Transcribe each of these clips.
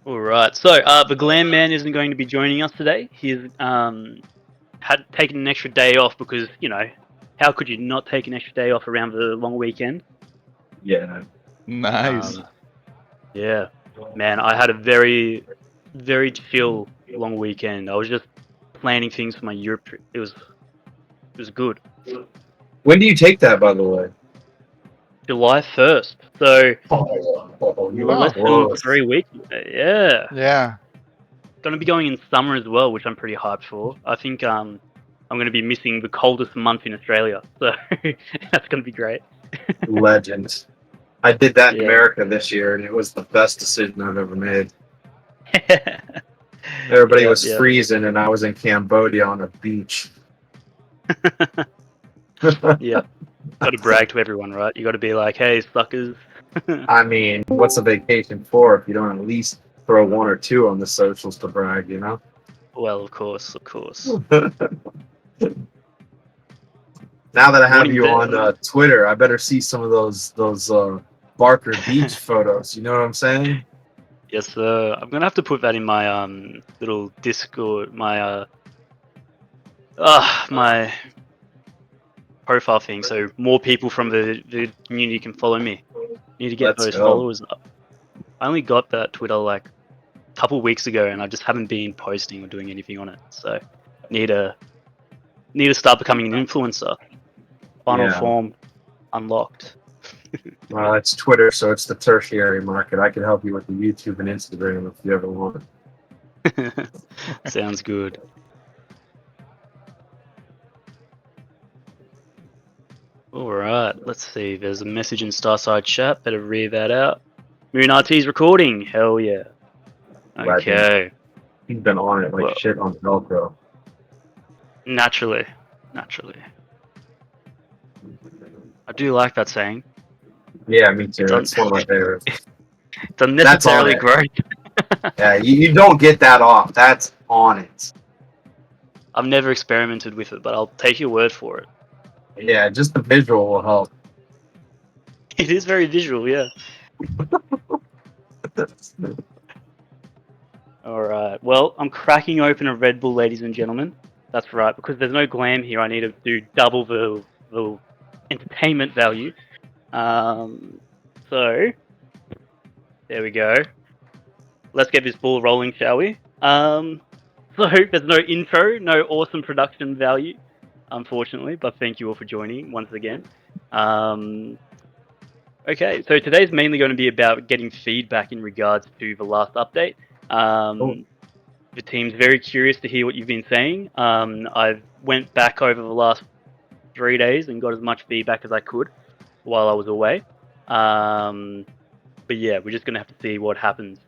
All right. So the Glam man isn't going to be joining us today. He's had taken an extra day off because how could you not take an extra day off around the long weekend? Yeah. Nice. Yeah, man. I had a very, very chill long weekend. I was just planning things for my Europe trip. It was good. When do you take that, by the way? July 1st. So You were less than close. 3 weeks. Yeah. Yeah. Gonna be going in summer as well, which I'm pretty hyped for. I think I'm gonna be missing the coldest month in Australia, so that's gonna be great. Legend. I did that in Yeah. America this year, and it was the best decision I've ever made. Everybody was Yeah. freezing, and I was in Cambodia on a beach. Yeah. Got to brag to everyone, right? You got to be like, "Hey, suckers." I mean, what's a vacation for if you don't at least throw one or two on the socials to brag, you know? Well, of course. Now that I have Morning you vet. on Twitter, I better see some of those Barker Beach photos. You know what I'm saying? Yes, sir. I'm gonna have to put that in my little Discord, my profile thing, so more people from the community can follow me. Need to get Let's those go. followers up. I only got that Twitter like a couple weeks ago, and I just haven't been posting or doing anything on it. So need to start becoming an influencer. Final Yeah. form unlocked. Well, it's Twitter, so it's the tertiary market. I can help you with the YouTube and Instagram if you ever want. Sounds good. All right, let's see. There's a message in Starside Chat. Better read that out. Moon RT's recording. Hell yeah. Legend. Okay. He's been on it like Well, shit on Velcro. naturally. I do like that saying. Yeah, me too. It's It's one of my favorites. it's unnecessarily it. gross. Yeah, you don't get that off. That's on it. I've never experimented with it, but I'll take your word for it. Yeah, just the visual will help. It is very visual, yeah. All right. Well, I'm cracking open a Red Bull, ladies and gentlemen. That's right, because there's no glam here. I need to do double the entertainment value. So there we go. Let's get this ball rolling, shall we? So there's no intro, no awesome production value, unfortunately. But thank you all for joining once again. Okay, so today's mainly going to be about getting feedback in regards to the last update. The team's very curious to hear what you've been saying. I've went back over the last 3 days and got as much feedback as I could while I was away. But yeah, we're just going to have to see what happens.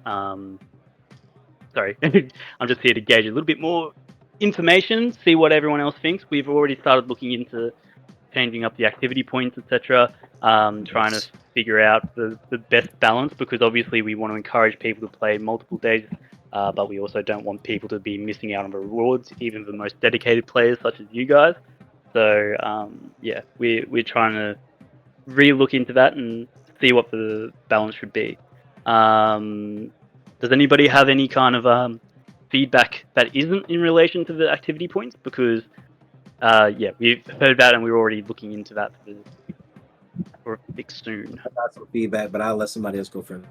Sorry, I'm just here to gauge a little bit more information, see what everyone else thinks. We've already started looking into changing up the activity points, etc. Trying to figure out the best balance, because obviously we want to encourage people to play multiple days, but we also don't want people to be missing out on the rewards, even the most dedicated players such as you guys. So yeah, we're trying to re-look into that and see what the balance should be. Does anybody have any kind of feedback that isn't in relation to the activity points? Because yeah, we've heard that and we're already looking into that for a fix soon. I got some feedback, but I'll let somebody else go first.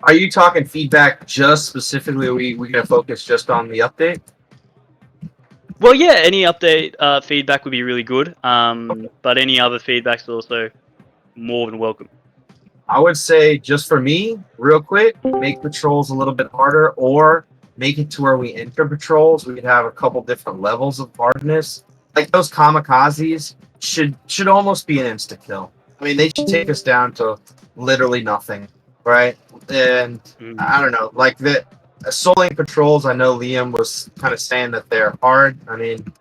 Are you talking feedback just specifically? We gonna focus just on the update? Well, yeah, any update feedback would be really good. But any other feedback's also more than welcome. I would say just for me, real quick, make patrols a little bit harder, or make it to where we enter patrols. We could have a couple different levels of hardness. Like those kamikazes should almost be an insta kill. I mean, they should take us down to literally nothing, right? And I don't know, like the soling patrols. I know Liam was kind of saying that they're hard. I mean,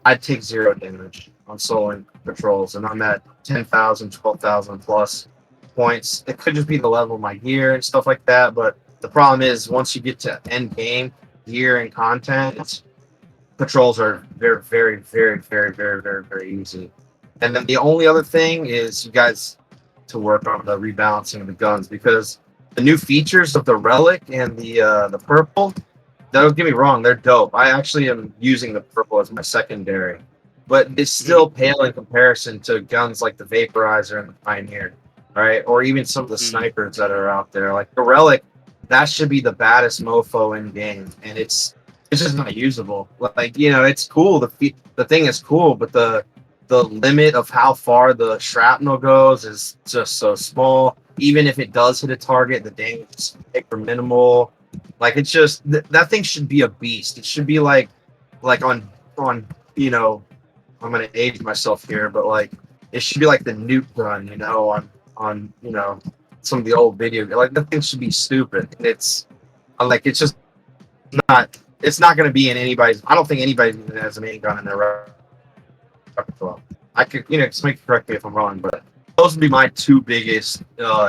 I'd take 0 damage on soling patrols, and I'm at 10,000, 12,000 plus points. It could just be the level of my gear and stuff like that, but the problem is once you get to end game gear and content, patrols are very easy. And then the only other thing is you guys to work on the rebalancing of the guns, because the new features of the relic and the purple. Don't get me wrong, they're dope. I actually am using the purple as my secondary, but it's still pale in comparison to guns like the Vaporizer and the Pioneer, right? Or even some of the snipers that are out there. Like the Relic, that should be the baddest mofo in game, and it's just not usable. Like it's cool. The thing is cool, but the limit of how far the shrapnel goes is just so small. Even if it does hit a target, the damage is super minimal. Like it's just that thing should be a beast. It should be like on I'm gonna age myself here, but like it should be like the nuke gun, on some of the old video. Like that thing should be stupid. And it's just not. It's not gonna be in anybody's. I don't think anybody has a main gun in their repertoire. I could somebody can correct me if I'm wrong, but those would be my two biggest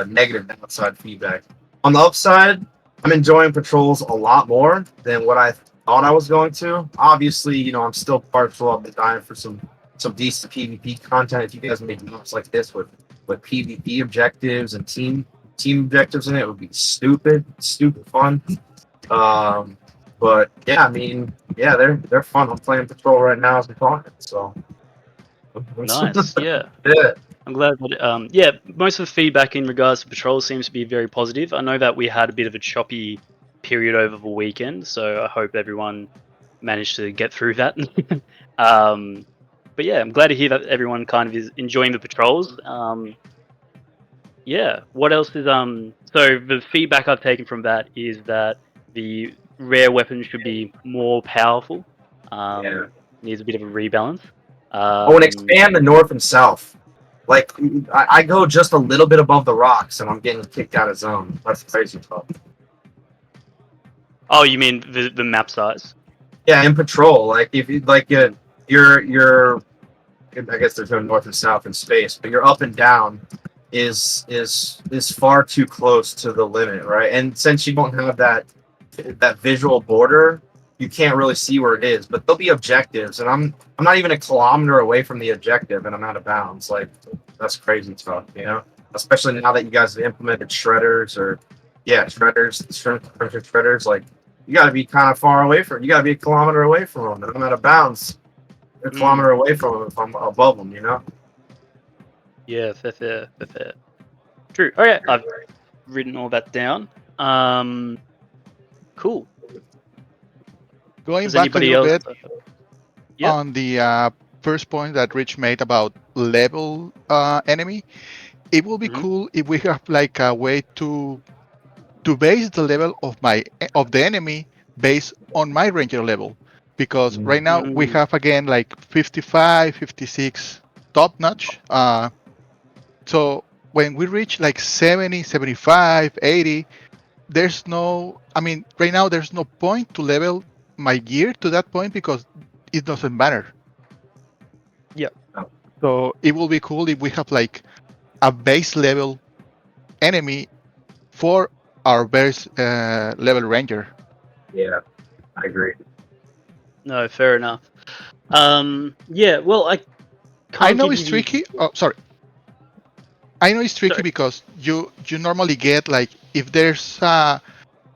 negative downside feedback. On the upside, I'm enjoying patrols a lot more than what I thought I was going to. Obviously, I'm still partial of the dying for some decent PvP content. If you guys make maps like this with PvP objectives and team objectives in it, would be stupid fun. But yeah, I mean, yeah, they're fun. I'm playing patrol right now as we're talking. So Nice, yeah. yeah. I'm glad that, most of the feedback in regards to Patrol seems to be very positive. I know that we had a bit of a choppy period over the weekend, so I hope everyone managed to get through that. But yeah, I'm glad to hear that everyone kind of is enjoying the patrols. Yeah, what else is so the feedback I've taken from that is that the rare weapons should be more powerful. Yeah. Needs a bit of a rebalance. Oh, and expand the north and south. Like I go just a little bit above the rocks, and I'm getting kicked out of zone. That's crazy talk. Oh, you mean the map size? Yeah, in patrol, like if you you're I guess there's no north and south in space, but your up and down is far too close to the limit, right? And since you don't have that visual border, you can't really see where it is. But there'll be objectives, and I'm not even a kilometer away from the objective, and I'm out of bounds. Like that's crazy talk, Especially now that you guys have implemented shredders shredders. Like you got to be kind of far away from. You got to be a kilometer away from them, and I'm out of bounds. A kilometer away from them if I'm above them, Yeah, fair. True. Okay, I've written all that down. Cool. Going Does back a anybody little else? bit Yep. on the first point that Rich made about level enemy, it will be cool if we have like a way to base the level of the enemy based on my ranger level, because right now we have again like 55, 56 top notch. So when we reach like 70, 75, 80, there's no, I mean, right now there's no point to level my gear to that point because it doesn't matter. Yep. So it will be cool if we have like a base level enemy for our base level ranger. Yeah, I agree. No, fair enough. Yeah. Well, I know it's tricky. Oh, sorry. I know it's tricky because you normally get like if there's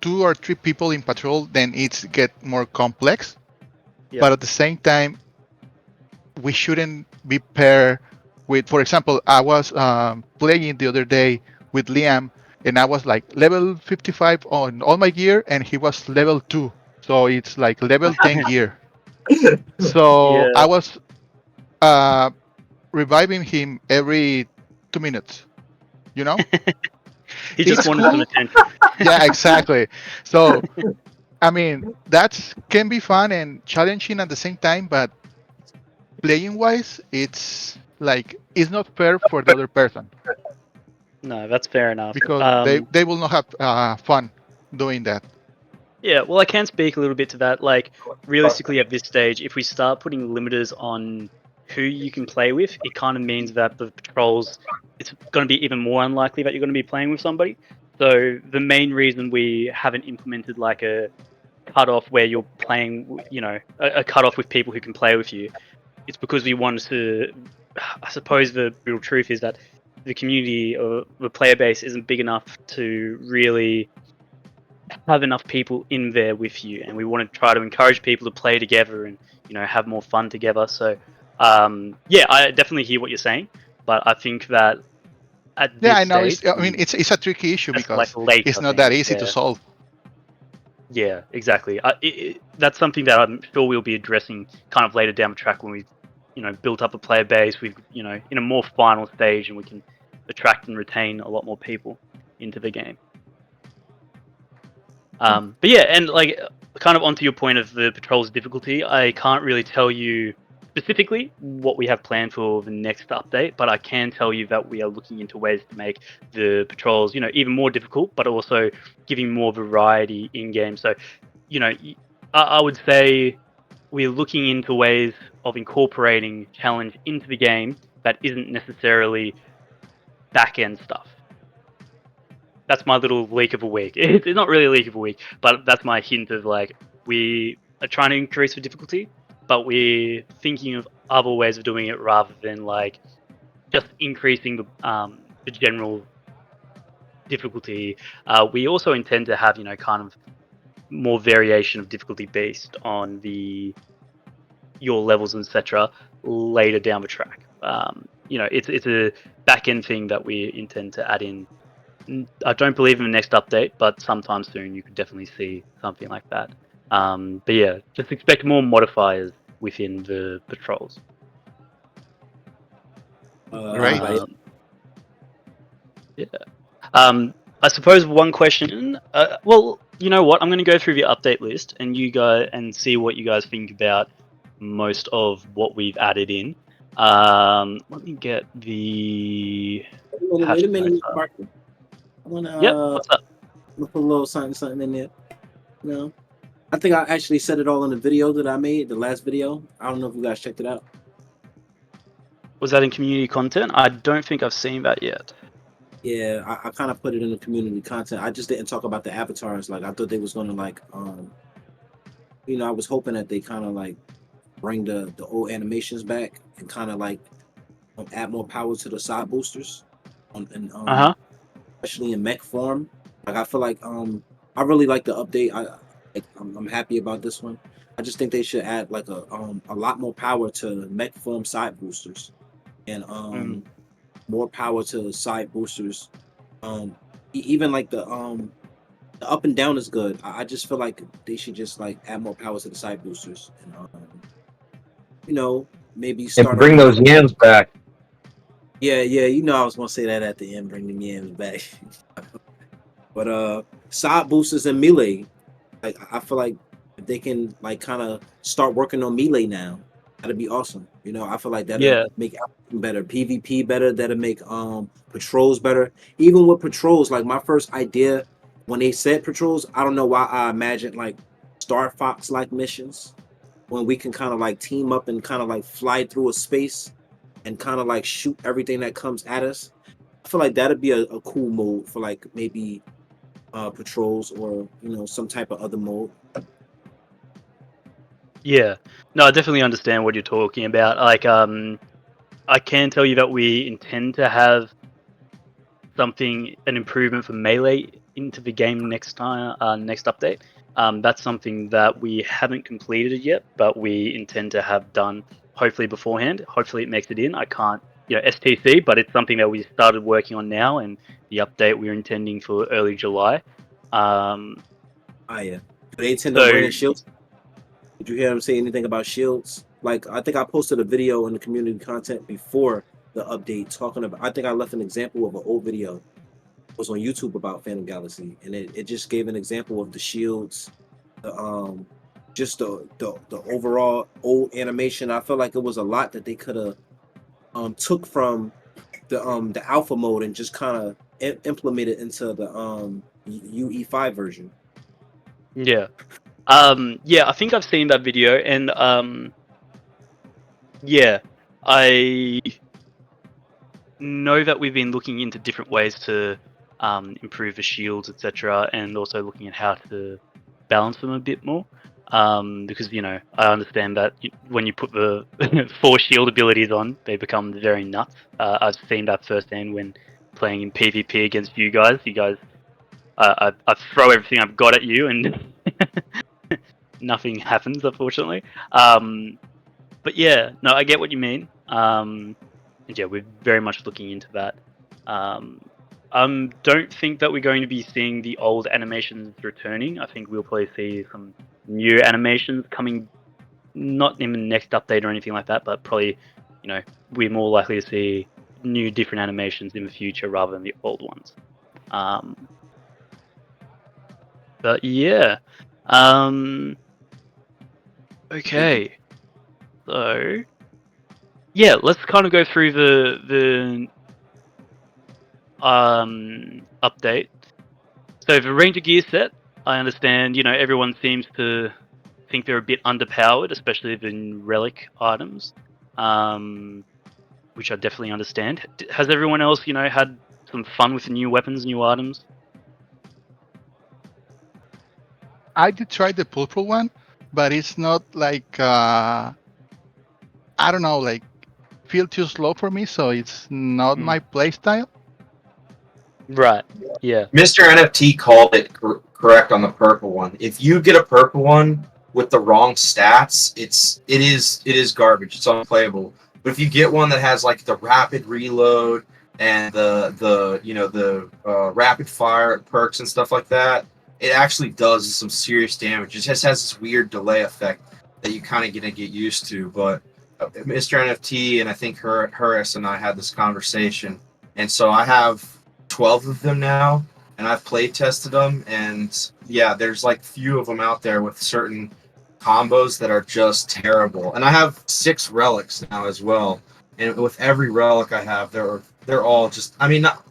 2 or 3 people in patrol, then it's get more complex. Yep. But at the same time, we shouldn't be paired with. For example, I was playing the other day with Liam, and I was like level 55 on all my gear, and he was level 2. So it's like level 10 gear. So Yeah. I was reviving him every 2 minutes. You know? He just It's wanted cool. some attention. Yeah, exactly. So I mean, that can be fun and challenging at the same time, but playing wise, it's like it's not fair for the other person No, that's fair enough. because they will not have fun doing that. Yeah, well, I can speak a little bit to that. Like, realistically, at this stage, if we start putting limiters on who you can play with, it kind of means that the patrols, it's going to be even more unlikely that you're going to be playing with somebody. So the main reason we haven't implemented like a cutoff where you're playing, a cutoff with people who can play with you, it's because we wanted to. I suppose the real truth is that the community or the player base isn't big enough to really have enough people in there with you, and we want to try to encourage people to play together and have more fun together. So yeah, I definitely hear what you're saying, but I think that at Yeah, this I know. stage, It's a tricky issue just like because it's later not that things. easy to solve. Yeah, exactly. That's something that I'm sure we'll be addressing kind of later down the track when we've built up a player base. We've in a more final stage, and we can attract and retain a lot more people into the game. But yeah, and like kind of onto your point of the patrol's difficulty, I can't really tell you specifically what we have planned for the next update, but I can tell you that we are looking into ways to make the patrols, even more difficult, but also giving more variety in game. So, I would say we're looking into ways of incorporating challenge into the game that isn't necessarily back end stuff. That's my little leak of a week. It's not really a leak of a week, but that's my hint of like we are trying to increase the difficulty, but we're thinking of other ways of doing it rather than like just increasing the general difficulty. We also intend to have kind of more variation of difficulty based on your levels, etc. later down the track. It's a back end thing that we intend to add in. I don't believe in the next update, but sometime soon you could definitely see something like that. But yeah, just expect more modifiers within the patrols. Great. Yeah. I suppose one question. Well, you know what? I'm going to go through the update list and you go and see what you guys think about most of what we've added in. Let me get the. Wait a minute, Marco. I want Yep. to What's up? put a little something in there. No, I think I actually said it all in the video that I made, the last video. I don't know if you guys checked it out. Was that in community content? I don't think I've seen that yet. Yeah, I kind of put it in the community content. I just didn't talk about the avatars. Like I thought they was gonna like, I was hoping that they kind of like bring the old animations back and kind of like add more power to the side boosters, especially in mech form. Like I feel like I really like the update. I'm happy about this one. I just think they should add like a lot more power to mech form side boosters and more power to side boosters. Even like the up and down is good. I just feel like they should just like add more power to the side boosters and maybe And start bring those yams back. Yeah, I was gonna say that at the end, bring the yams back. But side boosters and melee, like I feel like if they can like kind of start working on melee now, that'd be awesome. I feel like that'll make everything better, PvP better, that'll make patrols better. Even with patrols, like my first idea when they said patrols, I don't know why I imagined like Star Fox like missions when we can kind of like team up and kind of like fly through a space and kind of like shoot everything that comes at us. I feel like that'd be a cool mode for like maybe patrols or some type of other mode. Yeah, no, I definitely understand what you're talking about. Like, I can tell you that we intend to have an improvement for melee into the game next update. That's something that we haven't completed yet, but we intend to have done hopefully beforehand. Hopefully it makes it in. I can't, STC, but it's something that we started working on now, and the update we're intending for early July. Yeah. Do they intend on bringing shields? Did you hear them say anything about shields? Like, I think I posted a video in the community content before the update talking about. I think I left an example of an old video. It was on YouTube about PhantomGalaxy, and it just gave an example of the shields, just the overall old animation. I felt like it was a lot that they could have took from the alpha mode and just kind of implemented into the UE5 version. Yeah. Yeah, I think I've seen that video, and yeah, I know that we've been looking into different ways to improve the shields, etc., and also looking at how to balance them a bit more. because I understand that when you put the 4 shield abilities on, they become very nuts. I've seen that firsthand when playing in PvP against you guys. I throw everything I've got at you, and nothing happens, unfortunately. But yeah, no, I get what you mean. And yeah, we're very much looking into that. Don't think that we're going to be seeing the old animations returning. I think we'll probably see some new animations coming, not in the next update or anything like that, but probably, we're more likely to see new, different animations in the future rather than the old ones. But yeah. Okay. So yeah, let's kind of go through the update. So the Ranger gear set, I understand, everyone seems to think they're a bit underpowered, especially the relic items, which I definitely understand. Has everyone else, had some fun with the new weapons, new items? I did try the purple one, but it's not like I don't know, like feel too slow for me, so it's not my playstyle. Right. Yeah. Mr. NFT called it correct on the purple one. If you get a purple one with the wrong stats, it is garbage. It's unplayable. But if you get one that has like the rapid reload and the rapid fire perks and stuff like that, it actually does some serious damage. It just has this weird delay effect that you kind of gonna get used to. But Mr. NFT and I think Hurris and I had this conversation, and so I have 12 of them now, and I've play tested them, and yeah, there's like few of them out there with certain combos that are just terrible. And I have 6 relics now as well, and with every relic I have, they're all just, I mean, not,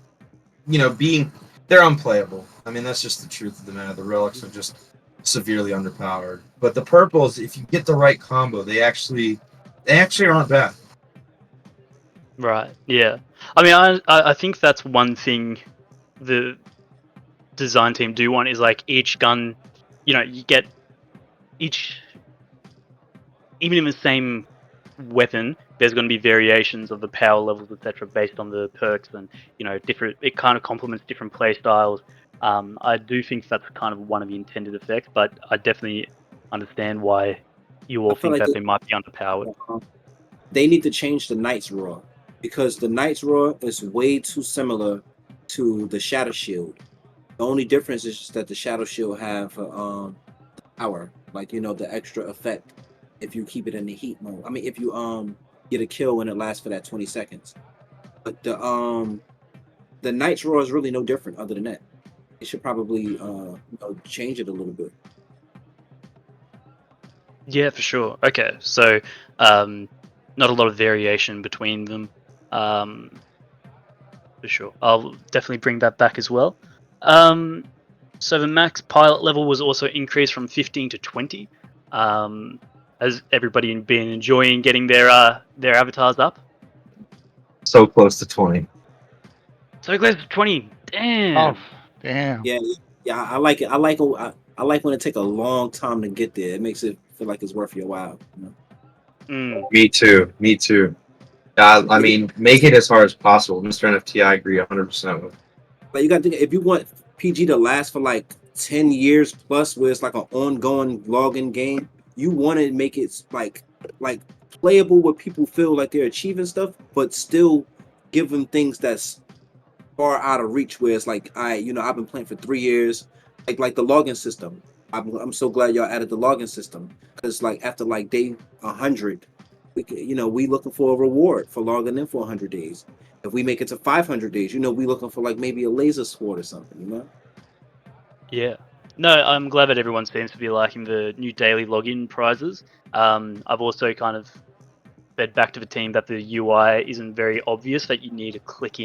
they're unplayable. I mean, that's just the truth of the matter. The relics are just severely underpowered. But the purples, if you get the right combo, they actually aren't bad. Right. Yeah. I mean, I think that's one thing the design team do want is like each gun, you get each, even in the same weapon, there's going to be variations of the power levels, etc., based on the perks and different. It kind of complements different play styles. I do think that's kind of one of the intended effects, but I definitely understand why you all think like that they might be underpowered. They need to change the Knight's Roar, because the Knight's Roar is way too similar to the Shadow Shield. The only difference is just that the Shadow Shield have power, like the extra effect if you keep it in the heat mode. I mean, if you get a kill and it lasts for that 20 seconds. But the Knight's Roar is really no different other than that. They should probably change it a little bit. Yeah, for sure. Okay, so not a lot of variation between them. For sure, I'll definitely bring that back as well. So the max pilot level was also increased from 15 to 20. Has everybody been enjoying getting their avatars up? So close to 20. So close to 20. Damn. Oh, damn. Yeah, I like it. I like when it takes a long time to get there. It makes it feel like it's worth your while. Me too. I mean, make it as hard as possible. Mr. NFT, I agree 100% with. Like, you got to think, if you want PG to last for like 10 years plus, where it's like an ongoing login game, you want to make it like playable where people feel like they're achieving stuff, but still give them things that's far out of reach. Where it's like, I've been playing for 3 years, like the login system. I'm so glad y'all added the login system, because like after like day 100, we looking for a reward for logging in for 100 days. If we make it to 500 days, we looking for like maybe a laser sword or something, Yeah. No, I'm glad that everyone seems to be liking the new daily login prizes. I've also kind of fed back to the team that the UI isn't very obvious, that you need to click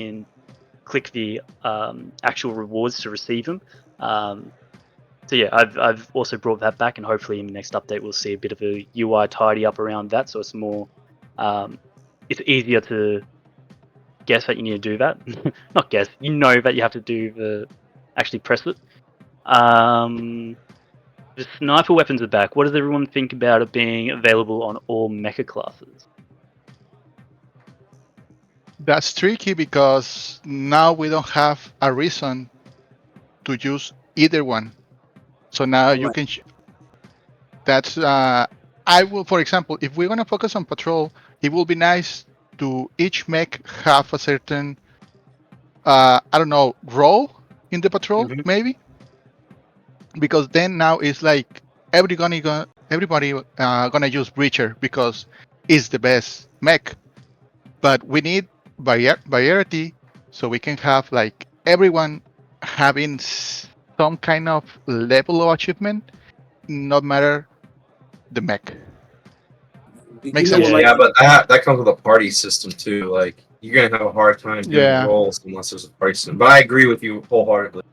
the actual rewards to receive them. So yeah, I've also brought that back, and hopefully in the next update we'll see a bit of a UI tidy up around that, so it's more, it's easier to guess that you need to do that. Not guess, that you have to do actually press it. The sniper weapons are back. What does everyone think about it being available on all mecha classes? That's tricky because now we don't have a reason to use either one. So now you Right. can. That's I will, for example, if we're gonna focus on patrol, it will be nice to each mech have a certain I don't know role in the patrol Mhm. maybe, because then now it's like everybody gonna use breacher because it's the best mech. But we need variety so we can have like everyone having some kind of level of achievement, not matter the mech. You Makes know what? sense? Yeah, Like, Yeah, but that comes with a party system too. Like you're gonna have a hard time doing Yeah. roles unless there's a party system. But I agree with you wholeheartedly.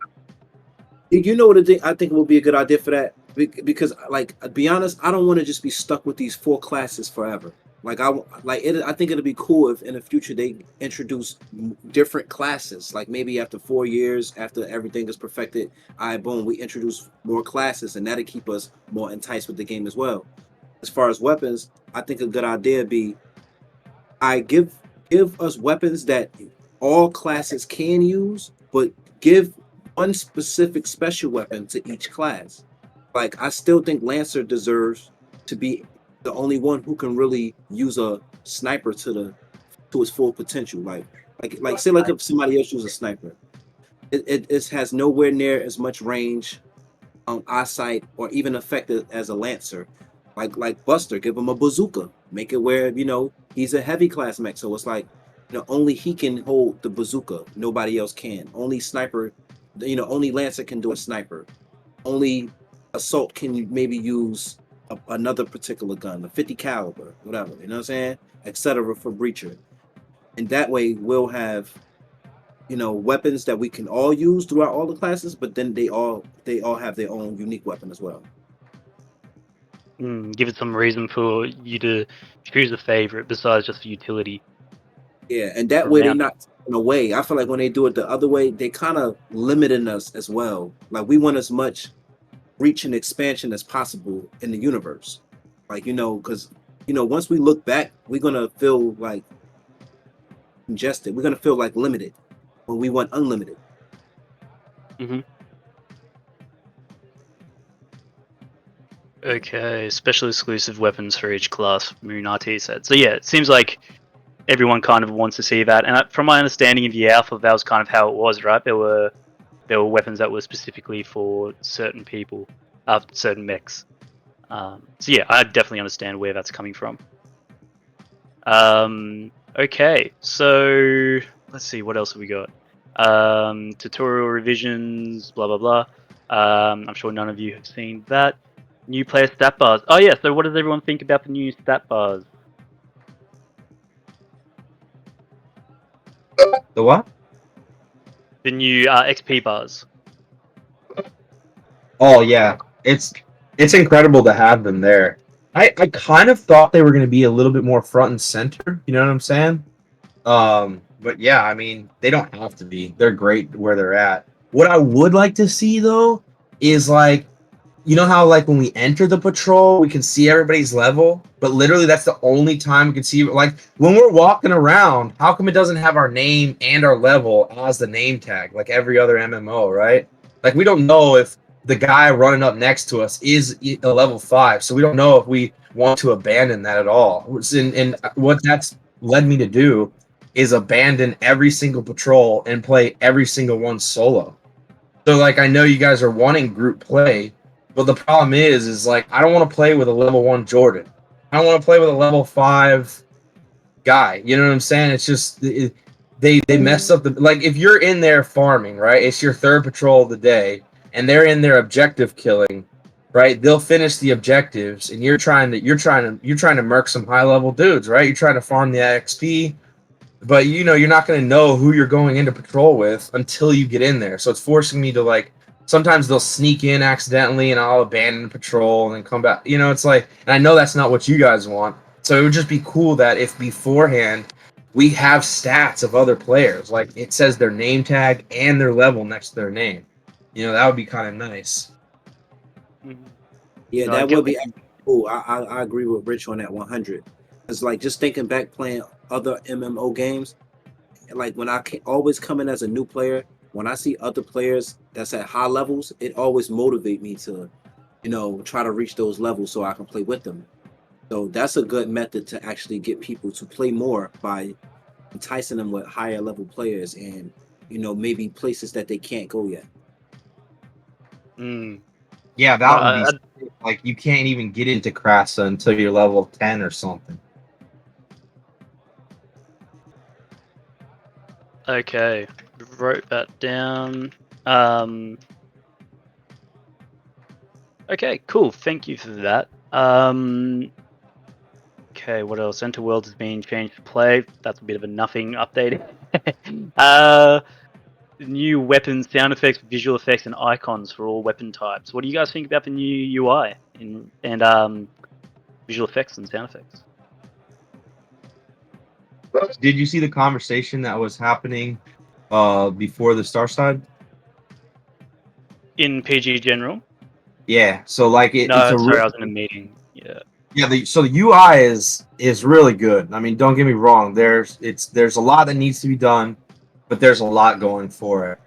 you know what I think would be a good idea for that. Because, like, to be honest, I don't want to just be stuck with these 4 classes forever. Like, I think it'd be cool if in the future they introduce different classes. Like maybe after 4 years, after everything is perfected, boom, we introduce more classes, and that'll keep us more enticed with the game as well. As far as weapons, I think a good idea would be I give us weapons that all classes can use, but give one specific special weapon to each class. Like I still think Lancer deserves to be the only one who can really use a sniper to its full potential. Like say like if somebody else uses a sniper, it has nowhere near as much range, eyesight, or even effective as a Lancer. Like Buster, give him a bazooka, make it where he's a heavy class mech, so it's like only he can hold the bazooka, nobody else can. Only sniper, only Lancer can do a sniper. Only assault can maybe use another particular gun, a 50 caliber, whatever. You know what I'm saying, etc. for breacher, and that way we'll have weapons that we can all use throughout all the classes, but then they all have their own unique weapon as well. give it some reason for you to choose a favorite besides just for utility. Yeah, and that For way they mount. not taking away. I feel like when they do it the other way, they kind of limiting us as well. Like we want as much reach and expansion as possible in the universe. Like because once we look back, we're gonna feel like congested. We're gonna feel like limited when we want unlimited. Okay, special exclusive weapons for each class, Moonati said. So yeah, it seems like everyone kind of wants to see that. And from my understanding of the alpha, that was kind of how it was, right? There were weapons that were specifically for certain people, certain mechs. So yeah, I definitely understand where that's coming from. Okay, so let's see, what else have we got? Tutorial revisions, blah blah blah. I'm sure none of you have seen that. New player stat bars. Oh yeah, so what does everyone think about the new stat bars? The what? The new XP bars. Oh yeah, it's incredible to have them there. I kind of thought they were going to be a little bit more front and center. You know what I'm saying? But yeah, I mean they don't have to be. They're great where they're at. What I would like to see though is like you know how like when we enter the patrol we can see everybody's level, but literally that's the only time we can see like when we're walking around. How come it doesn't have our name and our level as the name tag like every other MMO, right? Like we don't know if the guy running up next to us is a level 5, so we don't know if we want to abandon that at all. And what that's led me to do is abandon every single patrol and play every single one solo. So like I know you guys are wanting group play, but the problem is like I don't want to play with a level 1 Jordan. I don't want to play with a level 5 guy. You know what I'm saying? It's just they mess up the like if you're in there farming, right? It's your third patrol of the day and they're in there objective killing, right? They'll finish the objectives and you're trying to murk some high level dudes, right? You're trying to farm the XP, but you're not going to know who you're going into patrol with until you get in there. So it's forcing me to like sometimes they'll sneak in accidentally and I'll abandon patrol and then come back. It's like, and I know that's not what you guys want. So it would just be cool that if beforehand we have stats of other players, like it says their name tag and their level next to their name. That would be kind of nice. Yeah, No, I that get would what be cool. I agree with Rich on that 100. It's like just thinking back playing other MMO games. Like when always come in as a new player, when I see other players that's at high levels, it always motivate me to, try to reach those levels so I can play with them. So that's a good method to actually get people to play more by enticing them with higher level players and maybe places that they can't go yet. Mm. Yeah, No, that would be like you can't even get into Crassa until you're level 10 or something. okay. Wrote that down. Okay, cool. Thank you for that. Okay, what else? Enter World has been changed to play. That's a bit of a nothing update. New weapons, sound effects, visual effects, and icons for all weapon types. What do you guys think about the new UI and visual effects and sound effects? Did you see the conversation that was happening before the Starside? In PG general? Yeah, so like it's No, a sorry, I was in a meeting. Yeah. yeah. So the UI is really good. I mean, don't get me wrong. There's a lot that needs to be done, but there's a lot going for it.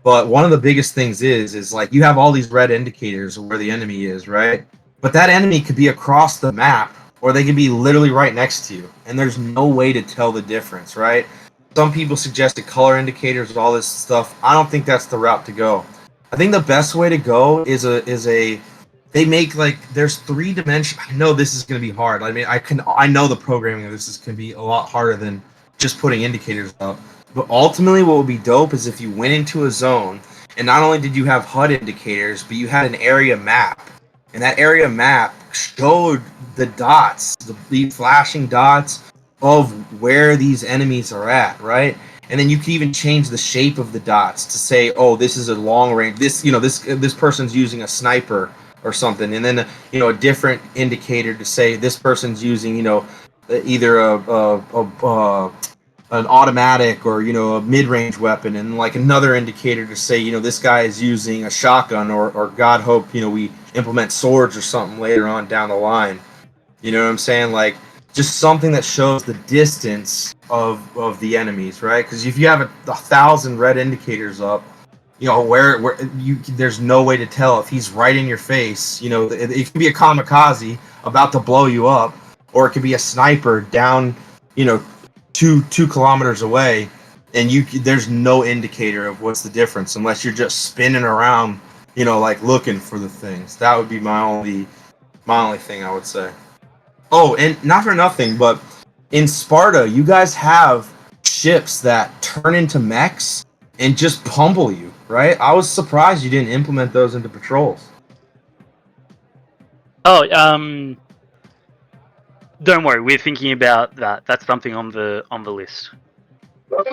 But one of the biggest things is like you have all these red indicators of where the enemy is, right? But that enemy could be across the map, or they could be literally right next to you, and there's no way to tell the difference, right? Some people suggested color indicators, all this stuff. I don't think that's the route to go. I think the best way to go is a they make like there's 3 dimension. I know this is going to be hard. I mean, I know the programming of this is going to be a lot harder than just putting indicators up. But ultimately, what would be dope is if you went into a zone and not only did you have HUD indicators, but you had an area map, and that area map showed the dots, the flashing dots of where these enemies are at, right? And then you can even change the shape of the dots to say, oh, this is a long range. This person's using a sniper or something, and then a different indicator to say this person's using either an automatic or a mid-range weapon, and like another indicator to say this guy is using a shotgun, or God hope we implement swords or something later on down the line. You know what I'm saying? Like just something that shows the distance of the enemies, right? Because if you have 1,000 red indicators up, where there's no way to tell if he's right in your face. It could be a kamikaze about to blow you up, or it could be a sniper down, 2 kilometers away, and there's no indicator of what's the difference unless you're just spinning around, like looking for the things. That would be my only thing I would say. Oh, and not for nothing, but in Sparta, you guys have ships that turn into mechs and just pummel you, right? I was surprised you didn't implement those into patrols. Oh, don't worry, we're thinking about that. That's something on the list.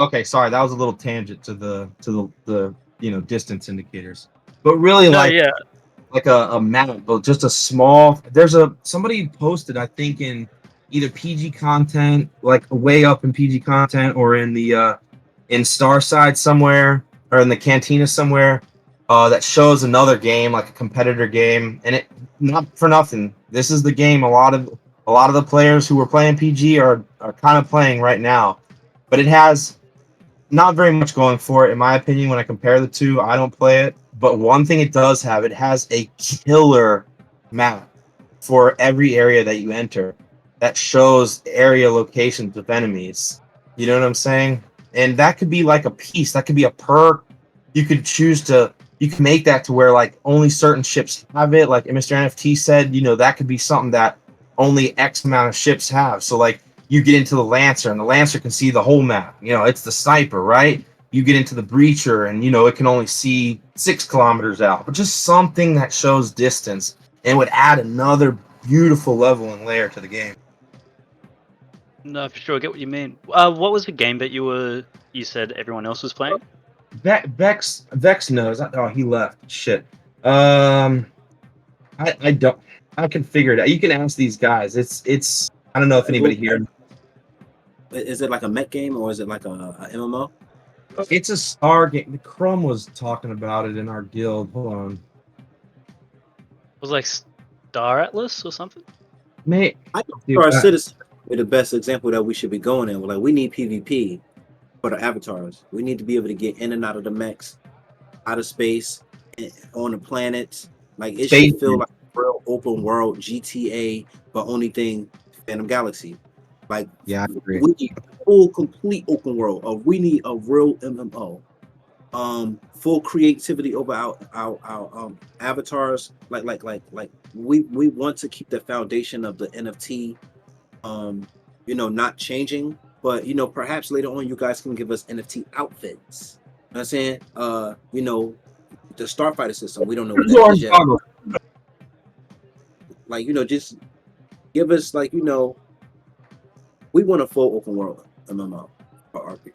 Okay, sorry, that was a little tangent to the distance indicators, but really No, yeah. like a map, but just a small. Somebody posted, I think, in either PG content, like way up in PG content, or in the in Starside somewhere, or in the Cantina somewhere, that shows another game, like a competitor game, and it not for nothing. This is the game a lot of the players who were playing PG are kind of playing right now, but it has not very much going for it, in my opinion. When I compare the two, I don't play it. But one thing it does have, it has a killer map for every area that you enter that shows area locations of enemies. You know what I'm saying? And that could be like a piece, that could be a perk. You could you can make that to where like only certain ships have it. Like Mr. NFT said, that could be something that only X amount of ships have. So like you get into the Lancer, and the Lancer can see the whole map. It's the sniper, right? You get into the Breacher, and it can only see 6 kilometers out. But just something that shows distance and would add another beautiful level and layer to the game. No, for sure. I get what you mean. What was the game that you said everyone else was playing? Vex knows. Oh, he left. Shit. I don't. I can figure it out. You can ask these guys. It's. I don't know if anybody here. Is it like a mech game or is it like a MMO? It's a star game. The Crumb was talking about it in our guild. Hold on. It was like Star Atlas or something? Mate, I think dude, Star Citizen is the best example that we should be going in. Like we need PvP for the avatars. We need to be able to get in and out of the mechs, out of space, on the planets. Like it Space should feel like a real open world GTA, but only thing Phantom Galaxy. Like yeah, I agree. we need full complete open world. We need a real MMO. Full creativity over our avatars. Like we want to keep the foundation of the NFT not changing, but perhaps later on you guys can give us NFT outfits. You know what I'm saying? The Starfighter system, we don't know what that is yet. Like, just give us we want a full open world MMO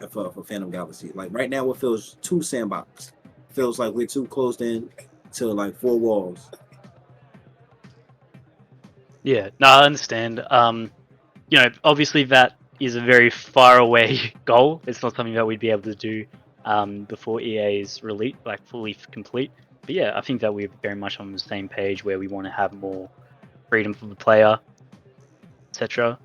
for Phantom Galaxy. Like right now it feels too sandbox. Feels like we're too closed in to like four walls. Yeah, no, I understand. Obviously that is a very far away goal. It's not something that we'd be able to do before EA is released, like fully complete. But yeah, I think that we're very much on the same page where we want to have more freedom for the player, etc.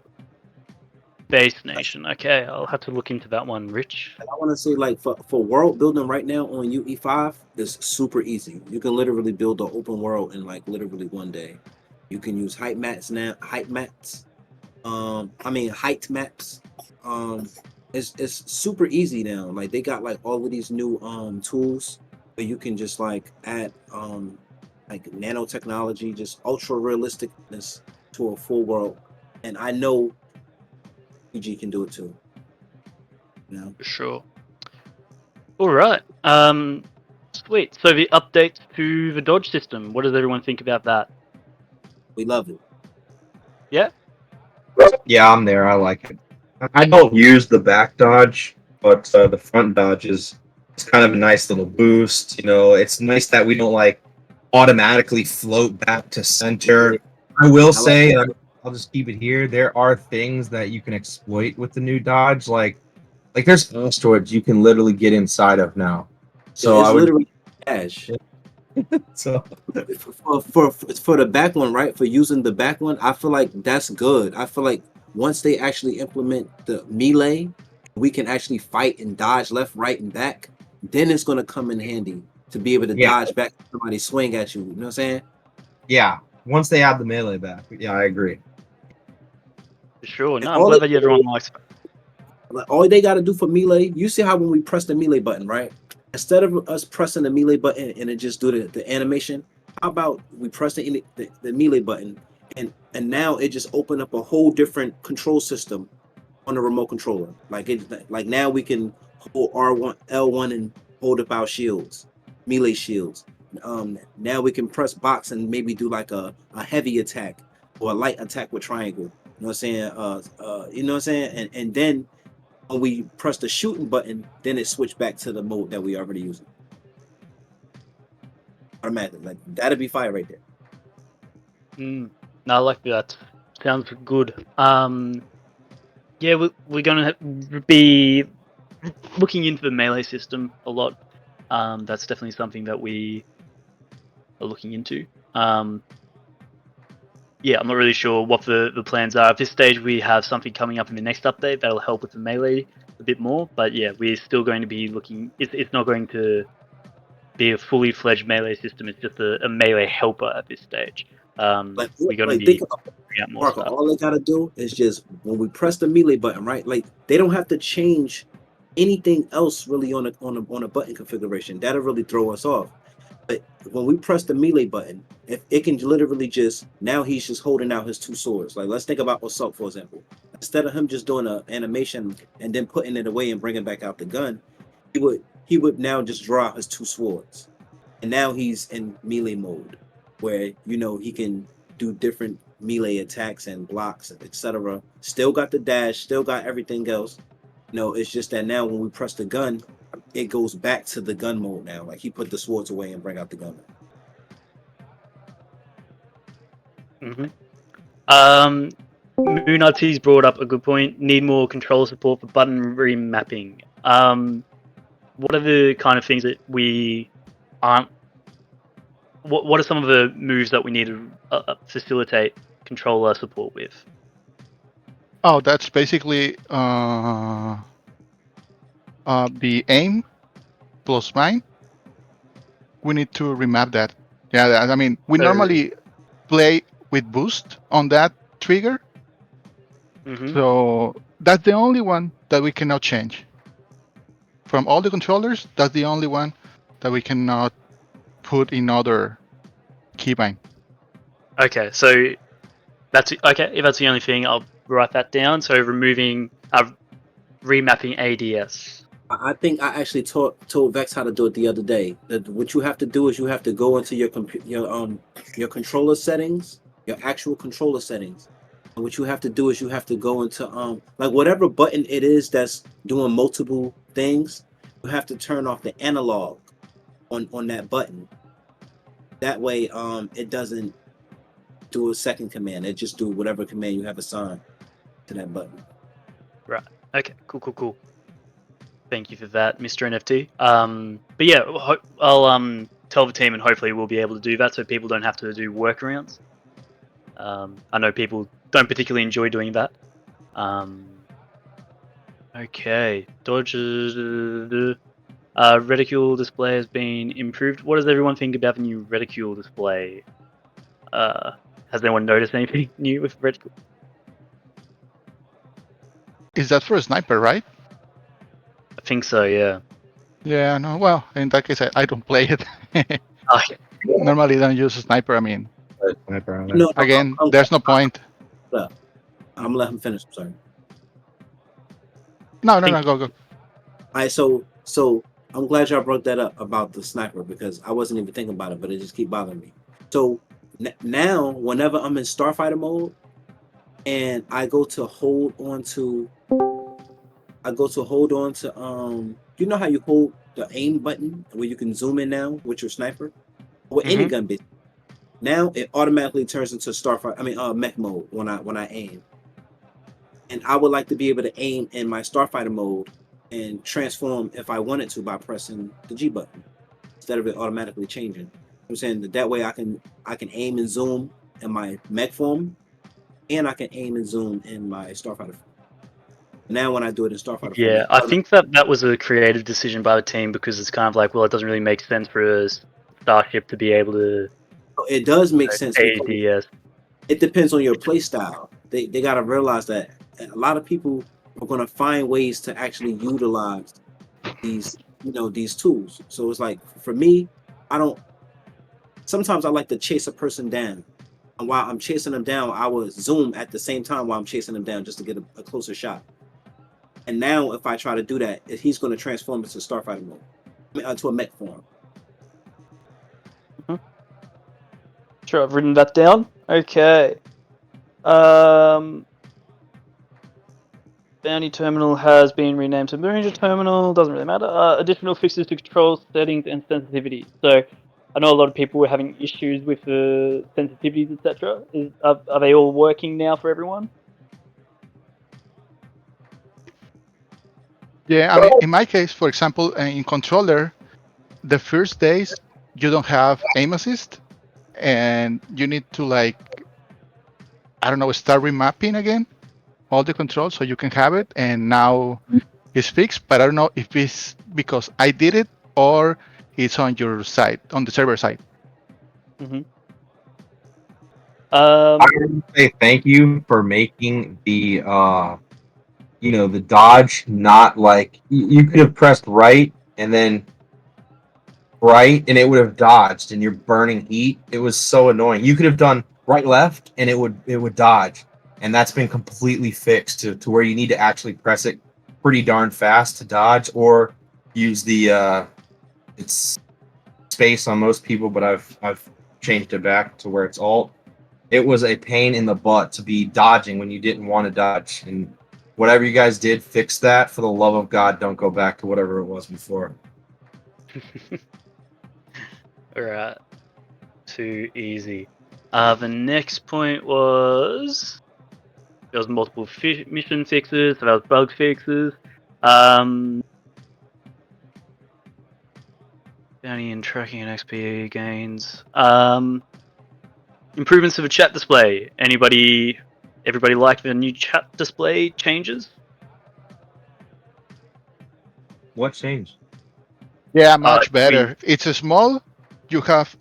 Base Nation. Okay, I'll have to look into that one, Rich. I want to say like for world building right now on UE5 is super easy. You can literally build an open world in like literally one day. You can use height maps now. Height maps. Height maps. It's super easy now. Like they got like all of these new tools where you can just like add like nanotechnology, just ultra realisticness to a full world. And I know PG can do it too. For sure. All right. Sweet. So the updates to the dodge system. What does everyone think about that? We love it. Yeah. Yeah, I'm there. I like it. I don't use the back dodge, but the front dodge is kind of a nice little boost. It's nice that we don't like automatically float back to center. I will say, I'll just keep it here. There are things that you can exploit with the new dodge, like there's asteroids you can literally get inside of now. So it's I would. literally cash. So for the back one, right? For using the back one, I feel like that's good. I feel like once they actually implement the melee, we can actually fight and dodge left, right, and back. Then it's gonna come in handy to be able to dodge back somebody swing at you. You know what I'm saying? Yeah. Once they add the melee back, yeah, I agree. For sure. No, And I'm glad that everyone likes. Like all they got to do for melee, you see how when we press the melee button, right? Instead of us pressing the melee button and it just do the animation, how about we press the melee button and now it just open up a whole different control system on the remote controller. Like now we can hold R1, L1 and hold up our shields, melee shields. Now we can press box and maybe do like a heavy attack or a light attack with triangle. You know what I'm saying? You know what I'm saying? And then when we press the shooting button, then it switched back to the mode that we already using. Automatically, like that'd be fire right there. No, I like that. Sounds good. Yeah, we're gonna be looking into the melee system a lot. That's definitely something that we are looking into. Yeah, I'm not really sure what the plans are. At this stage, we have something coming up in the next update that'll help with the melee a bit more. But yeah, we're still going to be looking. It's not going to be a fully fledged melee system. It's just a melee helper at this stage. We're going to be think about figuring out more Marco, stuff. all they gotta do is just when we press the melee button, right? Like they don't have to change anything else really on a button configuration. That'll really throw us off. But when we press the melee button, if it can literally just now he's just holding out his two swords. Like let's think about Assault, for example. Instead of him just doing an animation and then putting it away and bringing back out the gun, he would now just draw out his two swords, and now he's in melee mode, where he can do different melee attacks and blocks, etc. Still got the dash, still got everything else. It's just that now when we press the gun, it goes back to the gun mode now. Like he put the swords away and bring out the gun. Moon RT's brought up a good point. Need more control support for button remapping. What are the kind of things that we aren't? what are some of the moves that we need to facilitate controller support with? Oh, that's basically the aim plus mine. We need to remap that. Yeah, I mean, we So- normally play with boost on that trigger. Mhm. So that's the only one that we cannot change. From all the controllers, that's the only one that we cannot put in other keybind. Okay, so that's okay. If that's the only thing, I'll write that down. So removing, remapping ADS. I think I actually told Vex how to do it the other day. That what you have to do is you have to go into your your controller settings, your actual controller settings. And what you have to do is you have to go into like whatever button it is that's doing multiple things, you have to turn off the analog on that button. That way it doesn't do a second command. It just do whatever command you have assigned to that button. Right. Okay. Cool. Thank you for that, Mr. NFT. But yeah, I'll tell the team, and hopefully we'll be able to do that, so people don't have to do workarounds. I know people don't particularly enjoy doing that. Okay. Dodge. Reticule display has been improved. What does everyone think about the new reticule display? Has anyone noticed anything new with reticule? Is that for a sniper, right? I think so. Yeah. Yeah, no. Well, in that case, I don't play it. Okay. Normally, don't use a sniper. I mean, No, again, there's no point. I'm gonna let him finish. I'm sorry. No, go. All right, so I'm glad y'all brought that up about the sniper because I wasn't even thinking about it, but it just keep bothering me. So now, whenever I'm in Starfighter mode, and I go to hold on to, you know how you hold the aim button where you can zoom in now with your sniper, with any gun bit. Now it automatically turns into mech mode when I aim, and I would like to be able to aim in my Starfighter mode and transform if I wanted to by pressing the G button instead of it automatically changing. I'm saying that way I can aim and zoom in my mech form, and I can aim and zoom in my Starfighter form. Now when I do it in Starfighter form, Yeah, I think that was a creative decision by the team because it's kind of like, well, it doesn't really make sense for a starship to be able to it does make sense because ADS. it depends on your play style. They got to realize that a lot of people are going to find ways to actually utilize these these tools. So it's like for me, sometimes I like to chase a person down, and while I'm chasing them down, I will zoom at the same time while I'm chasing them down just to get a closer shot. And now if I try to do that, he's going to transform into Starfighter mode, to a mech form. Sure, I've written that down. Okay. Bounty Terminal has been renamed to Ranger Terminal. Doesn't really matter. Additional fixes to control settings and sensitivity. So, I know a lot of people were having issues with the sensitivities, etc. Are they all working now for everyone? Yeah, I mean, in my case, for example, in controller, the first days you don't have aim assist, and you need to start remapping again all the controls so you can have it. And now it's fixed, but I don't know if it's because I did it or it's on your side, on the server side. Mm-hmm. I want to say thank you for making the the dodge not like you could have pressed right and then right and it would have dodged and you're burning heat. It was so annoying. You could have done right left and it would dodge. And that's been completely fixed to where you need to actually press it pretty darn fast to dodge or use the it's space on most people, but I've changed it back to where it's alt. It was a pain in the butt to be dodging when you didn't want to dodge. And whatever you guys did, fix that. For the love of God, don't go back to whatever it was before. Alright. Too easy. The next point was there was multiple mission fixes, so there was bug fixes. Bounty and tracking and XP gains. Improvements to the chat display. Everybody like the new chat display changes? What changed? Yeah, much we- better. It's a small. You have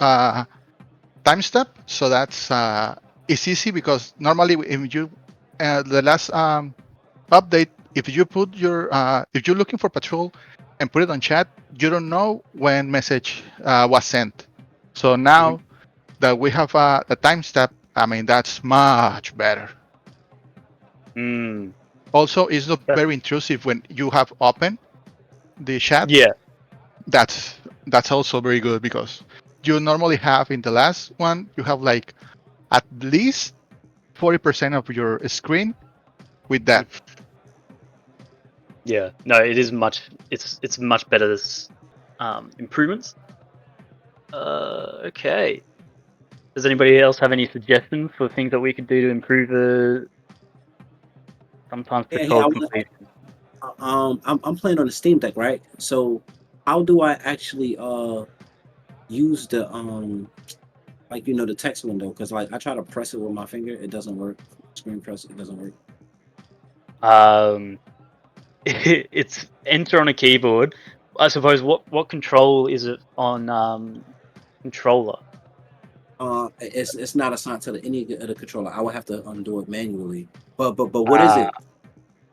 time step, so that's it's easy because normally if you the last update, if you put your if you're looking for patrol and put it on chat, you don't know when message was sent. So now that we have the time step, I mean that's much better. Mm, Also, it's not That's- very intrusive when you have open the chat. yeah. That's also very good because you normally have in the last one you have like at least 40% of your screen with that. Yeah, no, it is much. It's much better. This improvements. Okay. Does anybody else have any suggestions for things that we could do to improve the sometimes Yeah, patrol completion? I'm playing on the Steam Deck, right? So how do I actually use the like the text window? Because like I try to press it with my finger, it doesn't work. Screen press, it doesn't work. It's enter on a keyboard. I suppose. What control is it on controller? It's not assigned to any of the controller. I would have to undo it manually. But what is it?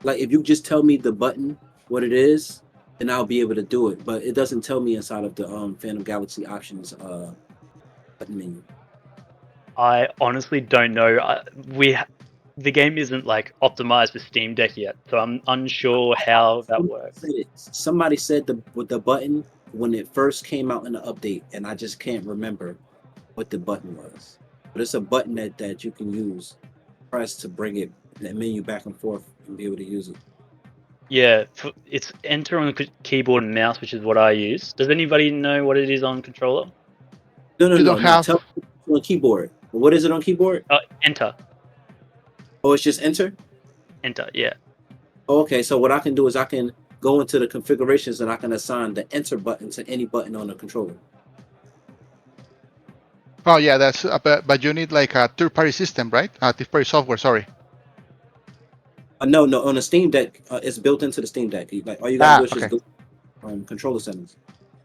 Like if you just tell me the button what it is, then I'll be able to do it. But it doesn't tell me inside of the Phantom Galaxy options button menu. I honestly don't know. The game isn't like optimized for Steam Deck yet, so I'm unsure how that works. Somebody said with the button when it first came out in the update, and I just can't remember what the button was. But it's a button that you can use, press to bring it that menu back and forth and be able to use it. Yeah, it's enter on the keyboard and mouse, which is what I use. Does anybody know what it is on controller? You don't No. have. Tell me on keyboard. What is it on keyboard? Enter. Oh, it's just enter. Enter. Yeah. Oh, okay, so what I can do is I can go into the configurations and I can assign the enter button to any button on the controller. Oh yeah, that's but you need like a third-party system, right? Third-party software. Sorry. No, on the Steam Deck, it's built into the Steam Deck. Like all you gotta do is just Okay. go controller settings.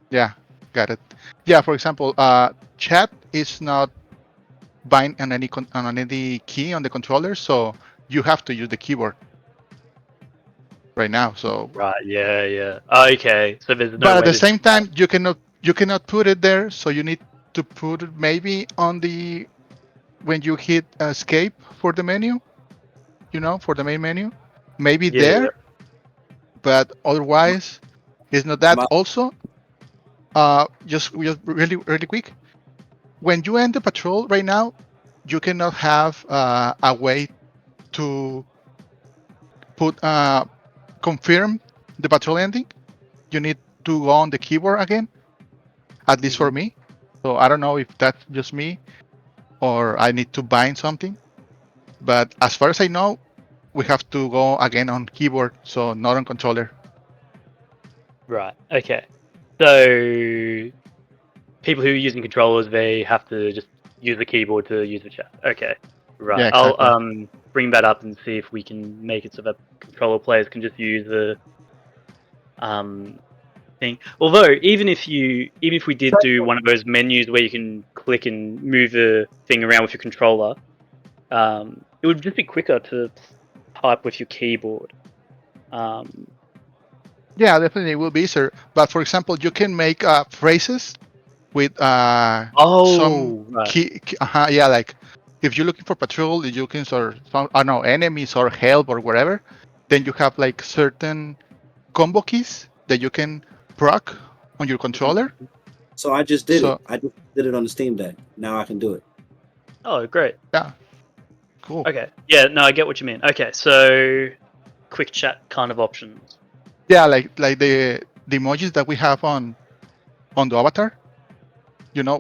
Yeah, got it. Yeah, for example, chat is not bind on any key on the controller, so you have to use the keyboard right now. So, Right. Yeah. Okay. So there's no but at way the to. same time, you cannot put it there. So you need to put it maybe on the when you hit escape for the menu, for the main menu, maybe Yeah. there. But otherwise, it's not that. My- Also, just really really quick. When you end the patrol right now, you cannot have a way to put confirm the patrol ending. You need to go on the keyboard again, at least for me. So I don't know if that's just me or I need to bind something. But as far as I know, we have to go again on keyboard, so not on controller. Right. Okay. So people who are using controllers, they have to just use the keyboard to use the chat. Okay. Right. Yeah, I'll exactly. bring that up and see if we can make it so that controller players can just use the thing. Although even if we did do one of those menus where you can click and move the thing around with your controller, it would just be quicker to type with your keyboard. Yeah, definitely it will be easier. But for example, you can make phrases with some Right. yeah, like if you're looking for patrol, if you're looking for some, I don't know, enemies or help or whatever, then you have like certain combo keys that you can proc on your controller. So I just did it. So I just did it on the Steam Deck. Now I can do it. Oh, great. yeah, cool. Okay. Yeah. No, I get what you mean. Okay. So quick chat kind of options. Yeah, like the emojis that we have on the avatar.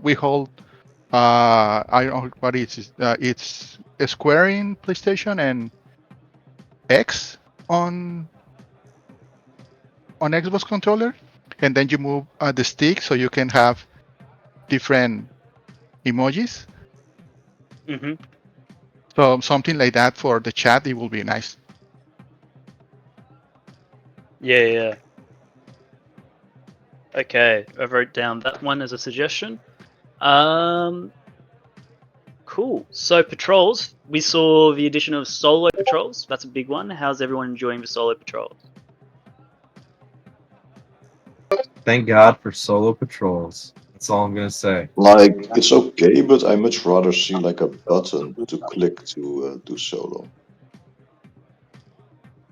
We hold I don't know what it's a square in PlayStation and X on Xbox controller. and then you move the stick so you can have different emojis. Mm-hmm. So something like that for the chat, it will be nice. Yeah. Okay, I wrote down that one as a suggestion. Cool. So patrols, we saw the addition of solo patrols. That's a big one. How's everyone enjoying the solo patrols? Thank God for solo patrols. That's all I'm gonna say. Like it's okay, but I much rather see like a button to click to do solo.